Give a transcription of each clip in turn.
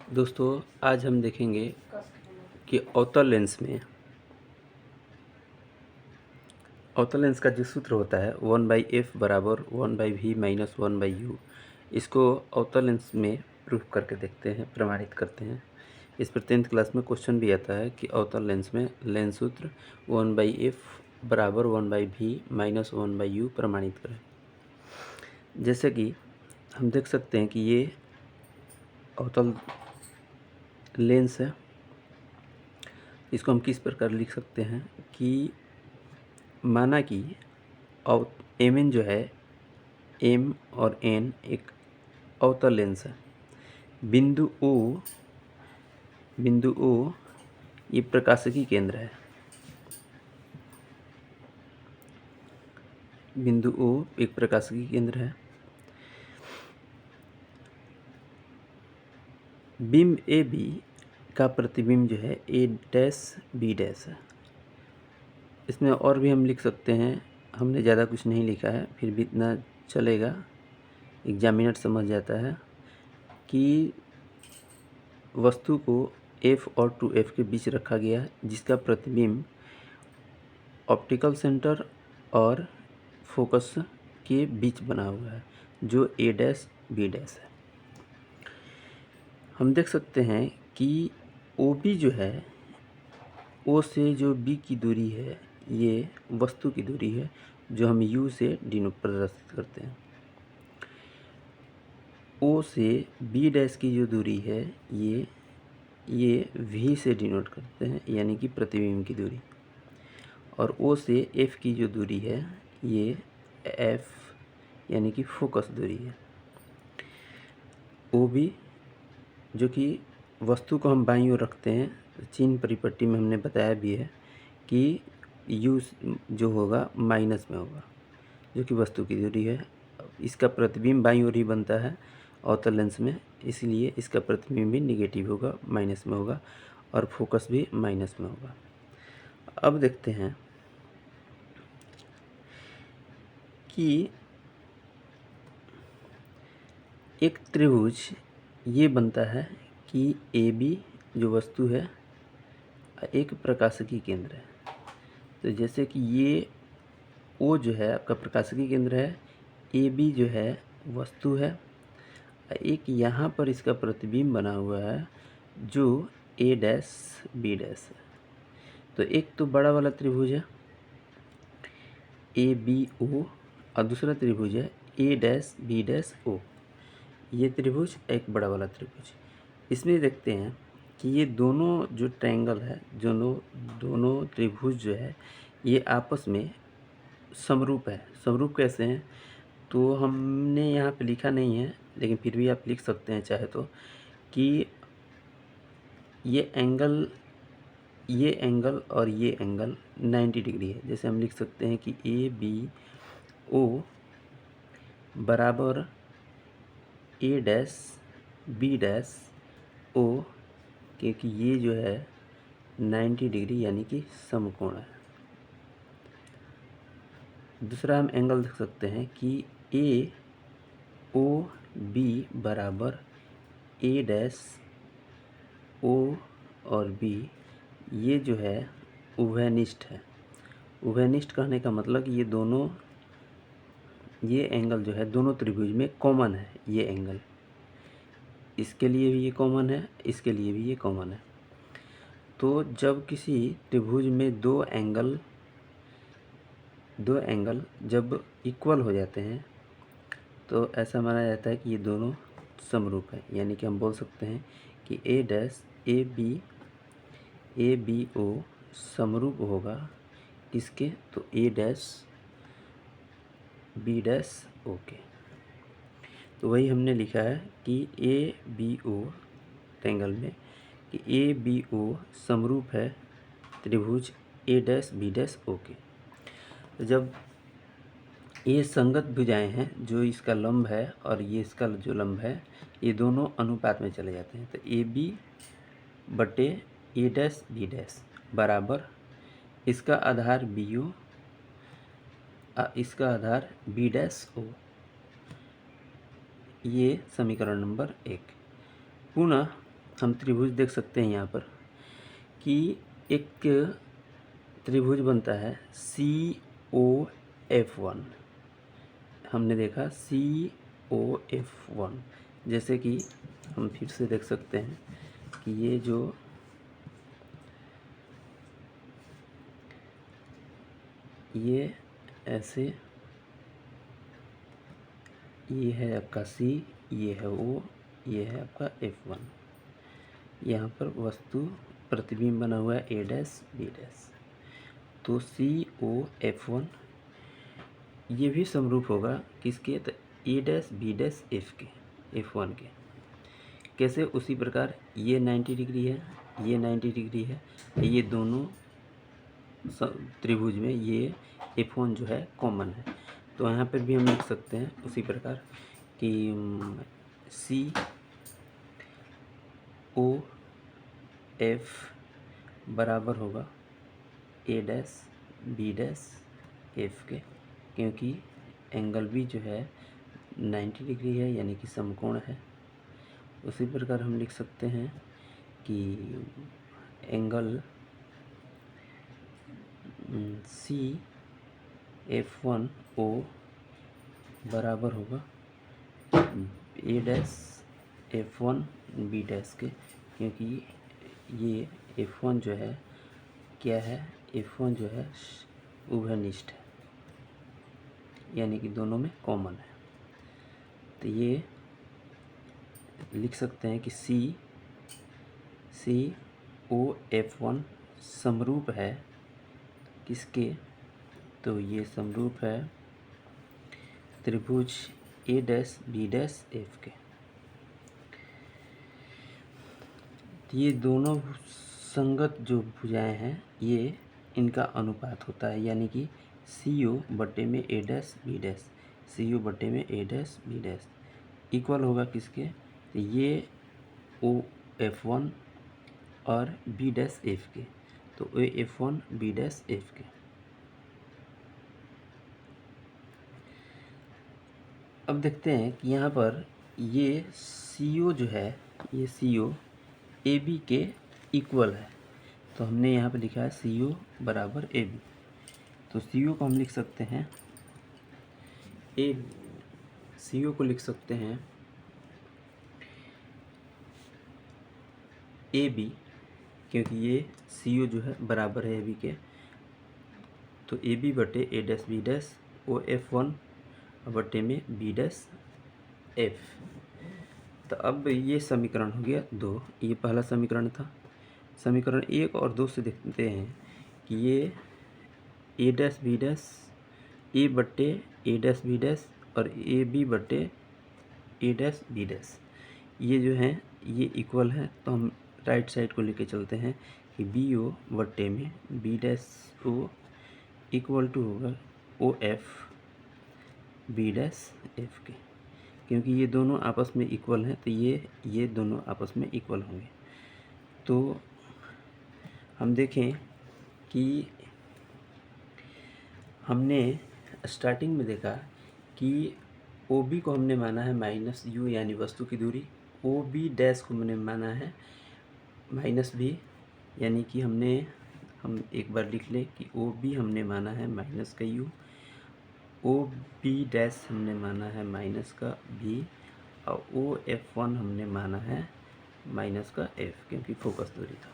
दोस्तों आज हम देखेंगे कि अवतल लेंस का जो सूत्र होता है 1/f बराबर 1/v माइनस 1/u, इसको अवतल लेंस में प्रूफ करके देखते हैं, प्रमाणित करते हैं। इस पर 10th क्लास में क्वेश्चन भी आता है कि अवतल लेंस में लेंस सूत्र 1/f बराबर 1/v माइनस 1/u प्रमाणित करें। जैसे कि हम देख सकते हैं कि ये अवतल लेंस है। इसको हम किस प्रकार लिख सकते हैं कि माना कि एम एन जो है, एम और एन एक अवतल लेंस है। बिंदु ओ ये प्रकाशिकी केंद्र है। बिंदु ओ एक प्रकाशिकी केंद्र है। बिंब ए बी का प्रतिबिंब जो है ए डैश बी डैश है। इसमें और भी हम लिख सकते हैं, हमने ज़्यादा कुछ नहीं लिखा है, फिर भी इतना चलेगा, एग्जामिनर समझ जाता है कि वस्तु को F और 2F के बीच रखा गया है, जिसका प्रतिबिंब ऑप्टिकल सेंटर और फोकस के बीच बना हुआ है, जो A डैश B डैश है। हम देख सकते हैं कि OB जो है, O से जो B की दूरी है, ये वस्तु की दूरी है, जो हम U से प्रदर्शित करते हैं। O से B डैश की जो दूरी है, ये V से डिनोट करते हैं, यानी कि प्रतिबिंब की दूरी। और O से F की जो दूरी है, ये F यानी कि फोकस दूरी है। OB जो कि वस्तु को हम बाईं ओर रखते हैं, चिन्ह परिपट्टी में हमने बताया भी है कि U जो होगा माइनस में होगा, जो कि वस्तु की दूरी है। इसका प्रतिबिंब बाईं ओर ही बनता है अवतल लेंस में, इसलिए इसका प्रतिबिंब भी निगेटिव होगा, माइनस में होगा, और फोकस भी माइनस में होगा। अब देखते हैं कि एक त्रिभुज ये बनता है कि AB जो वस्तु है एक प्रकाशिकी केंद्र है। तो जैसे कि ये O जो है आपका प्रकाशिकी केंद्र है, AB जो है वस्तु है, एक यहाँ पर इसका प्रतिबिंब बना हुआ है जो A डैश B डैश है। तो एक तो बड़ा वाला त्रिभुज है ABO, और दूसरा त्रिभुज है A dash B dash O। ये त्रिभुज एक बड़ा वाला त्रिभुज। इसमें देखते हैं कि ये दोनों जो ट्रायंगल है, दोनों त्रिभुज जो है, ये आपस में समरूप है। समरूप कैसे हैं, तो हमने यहाँ पे लिखा नहीं है, लेकिन फिर भी आप लिख सकते हैं चाहे तो, कि ये एंगल और ये एंगल 90 डिग्री है। जैसे हम लिख सकते हैं कि ABO बराबर A dash B dash O, क्योंकि ये जो है 90 डिग्री यानी कि समकोण है। दूसरा हम एंगल देख सकते हैं कि AOB बराबर A डैश O और B, ये जो है उभयनिष्ठ है। उभयनिष्ठ कहने का मतलब ये एंगल जो है दोनों त्रिभुज में कॉमन है। ये एंगल इसके लिए भी ये कॉमन है, इसके लिए भी ये कॉमन है। तो जब किसी त्रिभुज में दो एंगल जब इक्वल हो जाते हैं, तो ऐसा माना जाता है कि ये दोनों समरूप है। यानी कि हम बोल सकते हैं कि A डैश ABO समरूप होगा किसके, तो A dash B dash O के। तो वही हमने लिखा है कि ABO ट्रायंगल में कि ABO समरूप है त्रिभुज A dash B dash O के। तो जब ये संगत भुजाएं हैं, जो इसका लंब है और ये इसका जो लंब है, ये दोनों अनुपात में चले जाते हैं। तो AB बटे A डैश B डैश बराबर इसका आधार BO, इसका आधार B डैश O। ये समीकरण नंबर 1। पुनः हम त्रिभुज देख सकते हैं यहाँ पर कि एक त्रिभुज बनता है COF1। हमने देखा COF1, जैसे कि हम फिर से देख सकते हैं कि ये ऐसे, ये है आपका C, ये है O, ये है आपका F1। यहाँ पर वस्तु प्रतिबिंब बना हुआ है A डैश B डैश। तो COF1 ये भी समरूप होगा किसके, तो A dash B dash F के, F1 के। कैसे, उसी प्रकार ये 90 डिग्री है, ये 90 डिग्री है, ये दोनों त्रिभुज में ये F1 जो है कॉमन है। तो यहाँ पर भी हम लिख सकते हैं उसी प्रकार कि COF बराबर होगा A dash B dash F के, क्योंकि एंगल भी जो है 90 डिग्री है, यानी कि समकोण है। उसी प्रकार हम लिख सकते हैं कि एंगल CF1O बराबर होगा A dash F1 B dash के, क्योंकि ये F1 जो है क्या है, F1 जो है उभयनिष्ठ है, यानी कि दोनों में कॉमन है। तो ये लिख सकते हैं कि COF1 समरूप है किसके, तो ये समरूप है त्रिभुज A dash B dash F के। ये दोनों संगत जो भुजाएं हैं, ये इनका अनुपात होता है, यानी कि CO बटे में A dash B dash, CO बटे में A dash B dash equal होगा किसके, तो ये OF1 और B डैश F के, तो OF1 B डैश F के। अब देखते हैं कि यहाँ पर ये CO जो है, ये CO AB के इक्वल है। तो हमने यहाँ पर लिखा है CO बराबर AB। तो CO को हम लिख सकते हैं CO को लिख सकते हैं AB, क्योंकि ये CO जो है बराबर है AB के। तो AB बटे A dash B dash OF1 बटे में B डैश F। तो अब ये समीकरण हो गया 2, ये पहला समीकरण था। समीकरण 1 और 2 से देखते हैं कि ये A dash B dash A बटे A डैश B डैश और AB बटे A डैश B डैश ये जो हैं ये इक्वल है। तो हम राइट साइड को लेके चलते हैं कि BO बटे में B dash O equal to होगा OF B डैश F के, क्योंकि ये दोनों आपस में इक्वल हैं, तो ये दोनों आपस में इक्वल होंगे। तो हम देखें कि हमने स्टार्टिंग में देखा कि OB को हमने माना है -U, यानी वस्तु की दूरी। OB डैश को हमने माना है -B, यानी कि हम एक बार लिख लें कि OB हमने माना है -U, OB डैश हमने माना है -B और OF1 हमने माना है -F, क्योंकि फोकस दूरी था।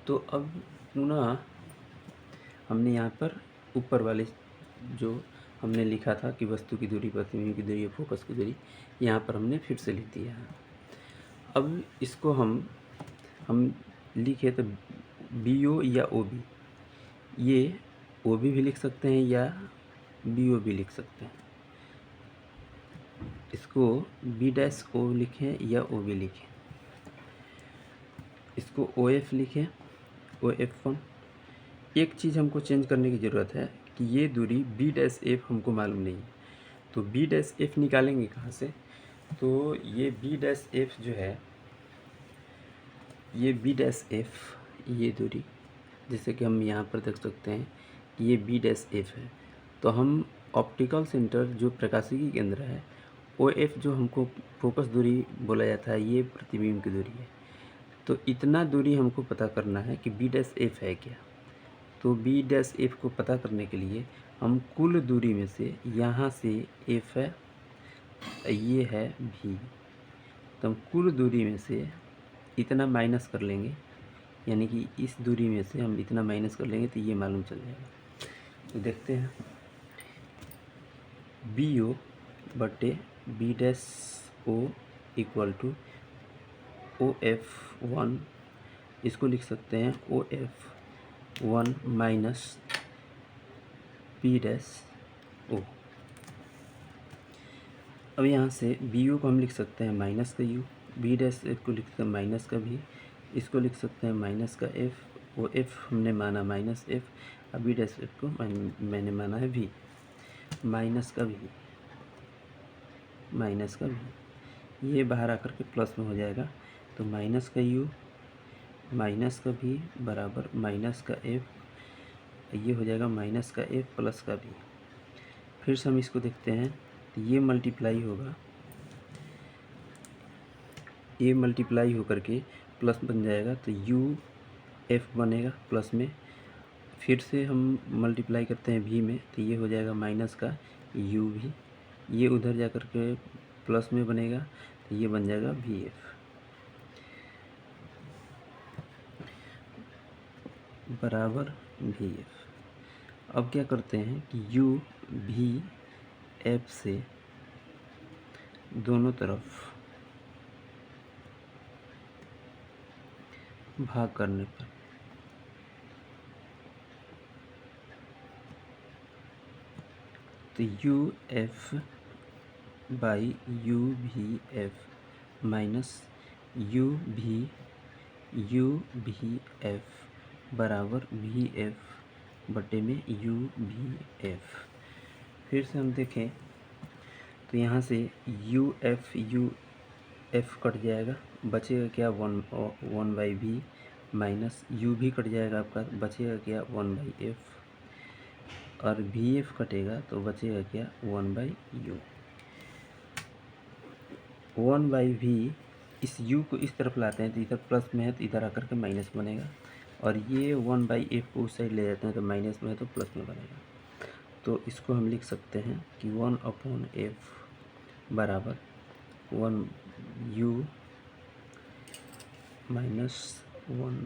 तो अब पुनः हमने यहाँ पर ऊपर वाले जो हमने लिखा था कि वस्तु की दूरी, प्रतिबिंब की दूरी, फोकस की दूरी, यहाँ पर हमने फिर से लिख दिया है। अब इसको हम लिखे तो BO या OB, ये OB भी लिख सकते हैं या BO भी लिख सकते हैं। इसको B डैश O लिखें या OB लिखें, इसको OF लिखें, OF1। एक चीज़ हमको चेंज करने की ज़रूरत है कि ये दूरी B डैश F हमको मालूम नहीं है, तो B डैश F निकालेंगे कहाँ से। तो ये B डैश F जो है, ये B डैश F, ये दूरी जैसे कि हम यहाँ पर देख सकते हैं कि ये B डैश F है। तो हम ऑप्टिकल सेंटर जो प्रकाशिकी केंद्र है, OF जो हमको फोकस दूरी बोला जाता है, ये प्रतिबिंब की दूरी है। तो इतना दूरी हमको पता करना है कि बी डैश एफ है क्या। तो बी डैश एफ को पता करने के लिए हम कुल दूरी में से यहाँ से एफ है, ये है भी, तो हम कुल दूरी में से इतना माइनस कर लेंगे, यानी कि इस दूरी में से हम इतना माइनस कर लेंगे तो ये मालूम चल जाएगा। तो देखते हैं, बी ओ बटे B dash O equal to O F one, इसको लिख सकते हैं O F one minus B dash O. अब यहाँ से बी ओ को हम लिख सकते हैं माइनस का यू, बी डैश एफ को लिख सकते हैं माइनस का भी, इसको लिख सकते हैं माइनस का एफ, वो एफ हमने माना माइनस एफ, अब बी डैश एफ को मैंने माना है वी, माइनस का भी, माइनस का भी, ये बाहर आकर के प्लस में हो जाएगा। तो माइनस का यू माइनस का भी बराबर माइनस का एफ, ये हो जाएगा माइनस का एफ प्लस का भी। फिर से हम इसको देखते हैं, तो ये मल्टीप्लाई होगा, ये मल्टीप्लाई होकर के प्लस बन जाएगा, तो यू एफ बनेगा प्लस में। फिर से हम मल्टीप्लाई करते हैं भी में, तो ये हो जाएगा माइनस का यू भी, ये उधर जा कर के प्लस में बनेगा, तो ये बन जाएगा वी एफ बराबर वी एफ। अब क्या करते हैं कि यू भी एफ से दोनों तरफ भाग करने पर तो यू एफ बाई यू भी एफ माइनस यू भी एफ बराबर वी एफ बटे में यू भी एफ। फिर से हम देखें तो यहाँ से यू एफ कट जाएगा, बचेगा क्या one by V minus U भी कट जाएगा आपका, बचेगा क्या वन बाई एफ, और वी एफ कटेगा तो बचेगा क्या one by U. One by V, इस u को इस तरफ लाते हैं तो इधर प्लस में है तो इधर आकर के माइनस बनेगा, और ये वन बाई एफ को उस साइड ले जाते हैं तो माइनस में है तो प्लस में बनेगा। तो इसको हम लिख सकते हैं कि वन अपॉन एफ बराबर वन यू माइनस वन,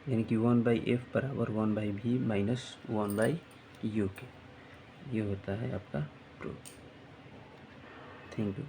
यानी कि वन बाई एफ बराबर one by V minus one by U के। ये होता है आपका प्रूफ। Thank you.